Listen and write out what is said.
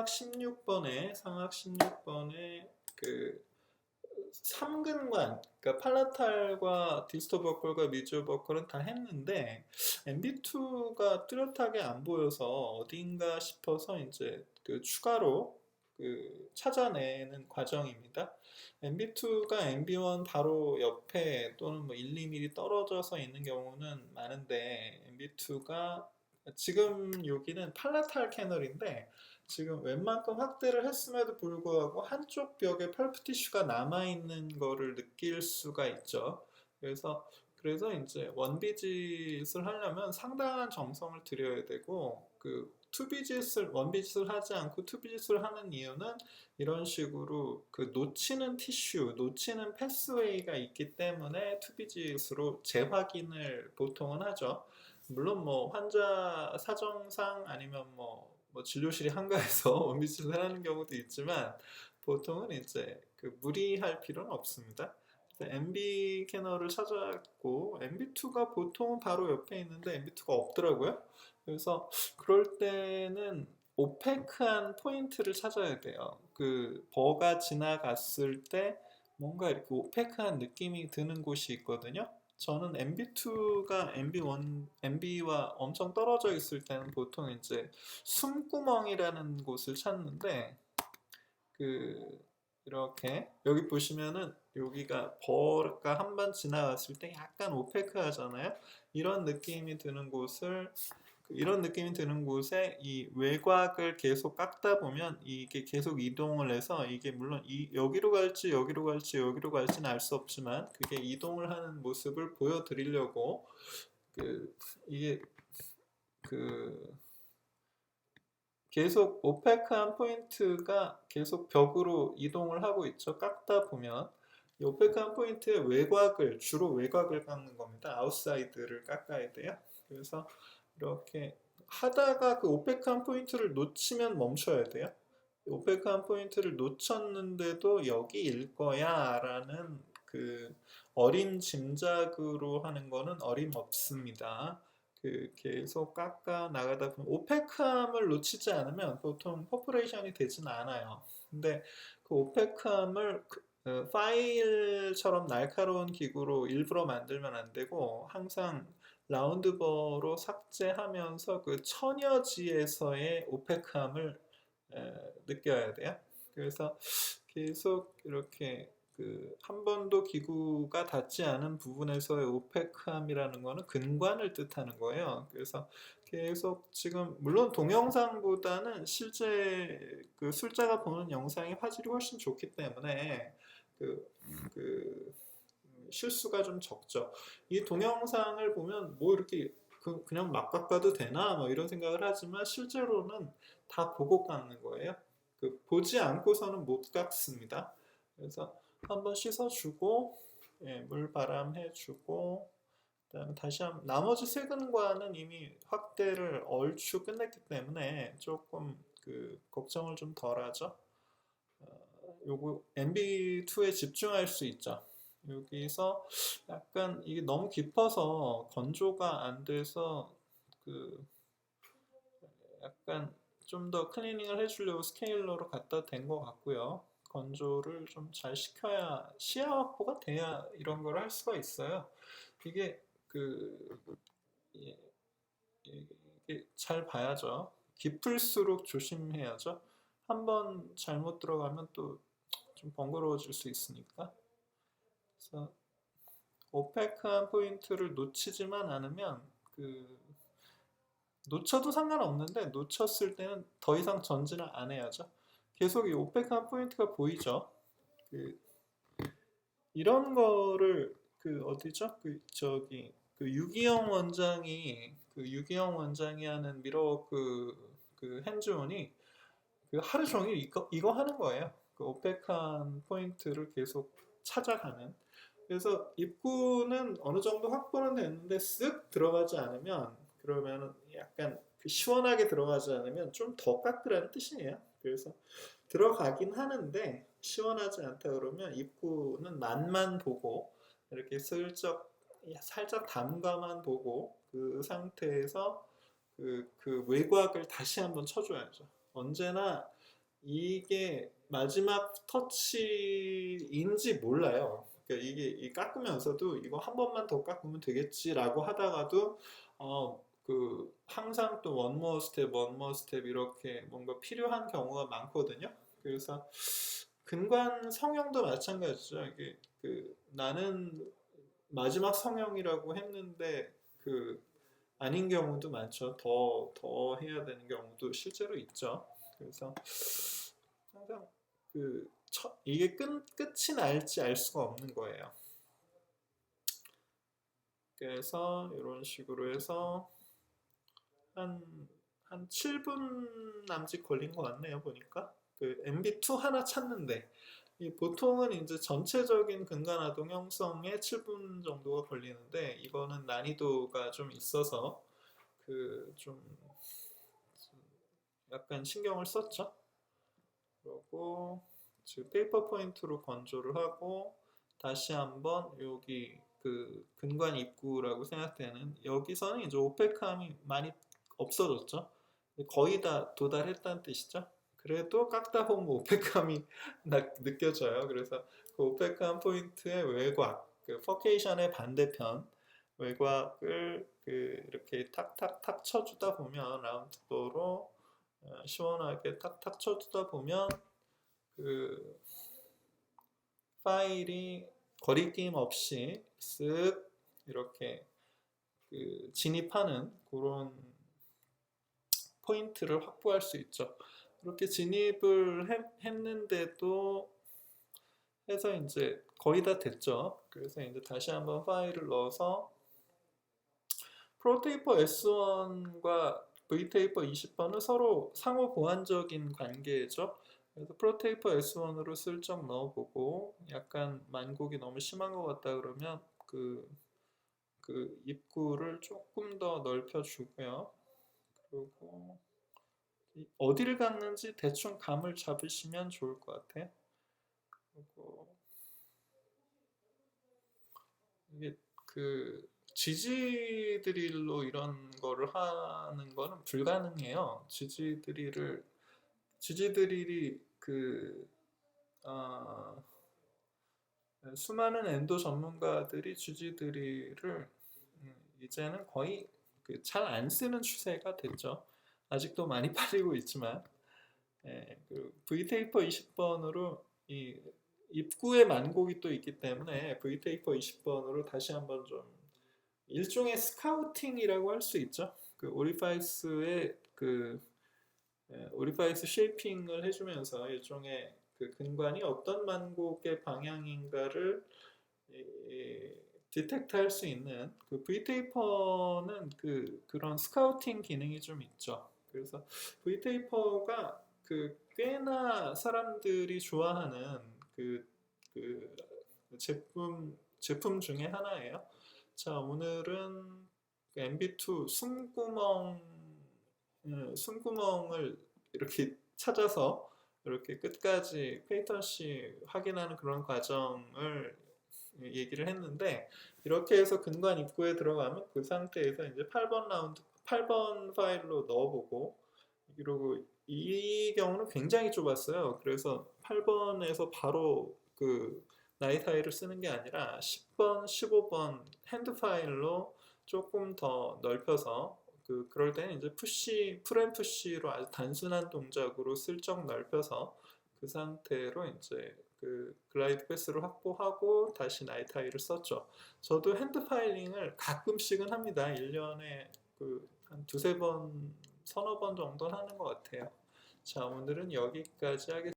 상악 16번에 그 3근관, 그러니까 팔라탈과 디스토 버클과 미디어 버클은 다 했는데 MB2가 뚜렷하게 안 보여서 어딘가 싶어서 이제 그 추가로 그 찾아내는 과정입니다. MB2가 MB1 바로 옆에 또는 뭐 1, 2mm 떨어져서 있는 경우는 많은데 MB2가 지금 여기는 팔라탈 캐널인데 지금 웬만큼 확대를 했음에도 불구하고 한쪽 벽에 펄프 티슈가 남아있는 거를 느낄 수가 있죠. 그래서 이제 원비짓을 하려면 상당한 정성을 들여야 되고 원비짓을 하지 않고 투비짓을 하는 이유는 이런 식으로 그 놓치는 티슈, 놓치는 패스웨이가 있기 때문에 투비짓으로 재확인을 보통은 하죠. 물론 뭐 환자 사정상 아니면 뭐 진료실이 한가해서 원비짓을 하는 경우도 있지만 보통은 이제 그 무리할 필요는 없습니다. MB 캐널을 찾았고 MB2가 보통은 바로 옆에 있는데 MB2가 없더라고요. 그래서 그럴 때는 오페크한 포인트를 찾아야 돼요. 그 버가 지나갔을 때 뭔가 이렇게 오페크한 느낌이 드는 곳이 있거든요. 저는 MB2가 MB와 엄청 떨어져 있을 때는 보통 이제 숨구멍이라는 곳을 찾는데 그 이렇게 여기 보시면은 여기가 버가 한 번 지나갔을 때 약간 오페크 하잖아요. 이런 느낌이 드는 곳에 이 외곽을 계속 깎다 보면 이게 계속 이동을 해서 이게 물론 여기로 갈지 여기로 갈지 여기로 갈지는 알 수 없지만 그게 이동을 하는 모습을 보여드리려고 이게 그 계속 오페크한 포인트가 계속 벽으로 이동을 하고 있죠. 깎다 보면 이 오페크한 포인트의 주로 외곽을 깎는 겁니다. 아웃사이드를 깎아야 돼요. 그래서 이렇게 하다가 그 오페크한 포인트를 놓치면 멈춰야 돼요. 오페크한 포인트를 놓쳤는데도 여기일 거야 라는 그 어린 짐작으로 하는 거는 어림없습니다. 계속 깎아 나가다 보면 오페크함을 놓치지 않으면 보통 퍼포레이션이 되지는 않아요. 근데 그 오페크함을 파일처럼 날카로운 기구로 일부러 만들면 안 되고 항상 라운드버로 삭제하면서 그 천여지에서의 오페크함을 느껴야 돼요. 그래서 계속 이렇게 한 번도 기구가 닿지 않은 부분에서의 오페크함이라는 거는 근관을 뜻하는 거예요. 그래서 계속 지금 물론 동영상보다는 실제 그 술자가 보는 영상의 화질이 훨씬 좋기 때문에 그 실수가 좀 적죠. 이 동영상을 보면 뭐 이렇게 그냥 막 깎아도 되나 뭐 이런 생각을 하지만 실제로는 다 보고 깎는 거예요. 보지 않고서는 못 깎습니다. 그래서 한번 씻어주고 물 바람해주고 그다음에 다시 나머지 세 근과는 이미 확대를 얼추 끝냈기 때문에 조금 걱정을 좀 덜하죠. 요거 MB2에 집중할 수 있죠. 여기서 약간 이게 너무 깊어서 건조가 안 돼서 약간 좀 더 클리닝을 해주려고 스케일러로 갖다 댄 것 같고요. 건조를 좀 잘 시켜야 시야 확보가 돼야 이런 걸 할 수가 있어요. 이게 예, 이게 잘 봐야죠. 깊을수록 조심해야죠. 한번 잘못 들어가면 또 좀 번거로워질 수 있으니까. 그래서 오페크한 포인트를 놓치지만 않으면 놓쳐도 상관없는데 놓쳤을 때는 더 이상 전진을 안 해야죠. 계속 이 오페크한 포인트가 보이죠. 이런 거를 어디죠? 유기영 원장이 하는 미러워크 핸즈온이 하루 종일 이거 하는 거예요. 오페크한 포인트를 계속 찾아가는. 그래서 입구는 어느 정도 확보는 됐는데 쓱 들어가지 않으면 그러면 약간 시원하게 들어가지 않으면 좀 더 깎으라는 뜻이에요. 그래서 들어가긴 하는데 시원하지 않다 그러면 입구는 맛만 보고 이렇게 살짝 담가만 보고 그 상태에서 외곽을 다시 한번 쳐줘야죠. 언제나 이게 마지막 터치인지 몰라요. 그러니까 이게 깎으면서도 이거 한 번만 더 깎으면 되겠지라고 하다가도 항상 또 원모어 스텝, 원모어 스텝 이렇게 뭔가 필요한 경우가 많거든요. 그래서 근관 성형도 마찬가지죠. 이게 나는 마지막 성형이라고 했는데 아닌 경우도 많죠. 더 해야 되는 경우도 실제로 있죠. 그래서 항상 이게 끝이 날지 알 수가 없는 거예요. 그래서 이런 식으로 해서 한 7분 남짓 걸린 것 같네요. 보니까 MB2 하나 찾는데 보통은 이제 전체적인 근간아동 형성에 7분 정도가 걸리는데 이거는 난이도가 좀 있어서 좀 약간 신경을 썼죠. 그리고 지금 페이퍼 포인트로 건조를 하고 다시 한번 여기 근관 입구라고 생각되는 여기서는 이제 오펙함이 많이 없어졌죠. 거의 다 도달했다는 뜻이죠. 그래도 깎다 보면 오펙함이 느껴져요. 그래서 오펙함 포인트의 외곽, 퍼케이션의 반대편 외곽을 이렇게 탁탁탁 쳐주다 보면 라운드도로 시원하게 탁탁 쳐주다 보면 파일이 거리낌 없이 쓱 이렇게 진입하는 그런 포인트를 확보할 수 있죠. 이렇게 진입을 했는데도 해서 이제 거의 다 됐죠. 그래서 이제 다시 한번 파일을 넣어서 프로테이퍼 S1과 V테이퍼 20번은 서로 상호 보완적인 관계죠. 그래서 프로테이퍼 S1으로 슬쩍 넣어보고 약간 만곡이 너무 심한 것 같다 그러면 입구를 조금 더 넓혀주고요. 그리고 어디를 깎는지 대충 감을 잡으시면 좋을 것 같아요. 그리고 이게 지지 드릴로 이런 거를 하는 거는 불가능해요. 지지 드릴이 수많은 엔도 전문가들이 지지 드릴을 이제는 거의 잘 안 쓰는 추세가 됐죠. 아직도 많이 팔리고 있지만 V테이퍼 20번으로 이 입구에 만곡이 또 있기 때문에 V테이퍼 20번으로 다시 한번 좀 일종의 스카우팅이라고 할 수 있죠. 오리파이스의 오리파이스 쉐이핑을 해주면서 일종의 근관이 어떤 만곡의 방향인가를 디텍트 할 수 있는 V테이퍼는 그런 스카우팅 기능이 좀 있죠. 그래서 V테이퍼가 꽤나 사람들이 좋아하는 제품 중에 하나예요. 자, 오늘은 MB2 숨구멍을 이렇게 찾아서 이렇게 끝까지 페이턴시 확인하는 그런 과정을 얘기를 했는데 이렇게 해서 근관 입구에 들어가면 그 상태에서 이제 8번 파일로 넣어보고 그리고 이 경우는 굉장히 좁았어요. 그래서 8번에서 바로 나이타일을 쓰는 게 아니라 10번, 15번 핸드 파일로 조금 더 넓혀서 그럴 때는 이제 풀앤푸시로 아주 단순한 동작으로 슬쩍 넓혀서 그 상태로 이제 글라이드 패스를 확보하고 다시 나이타일을 썼죠. 저도 핸드 파일링을 가끔씩은 합니다. 1년에 한 두세 번, 서너 번 정도는 하는 것 같아요. 자, 오늘은 여기까지 하겠습니다.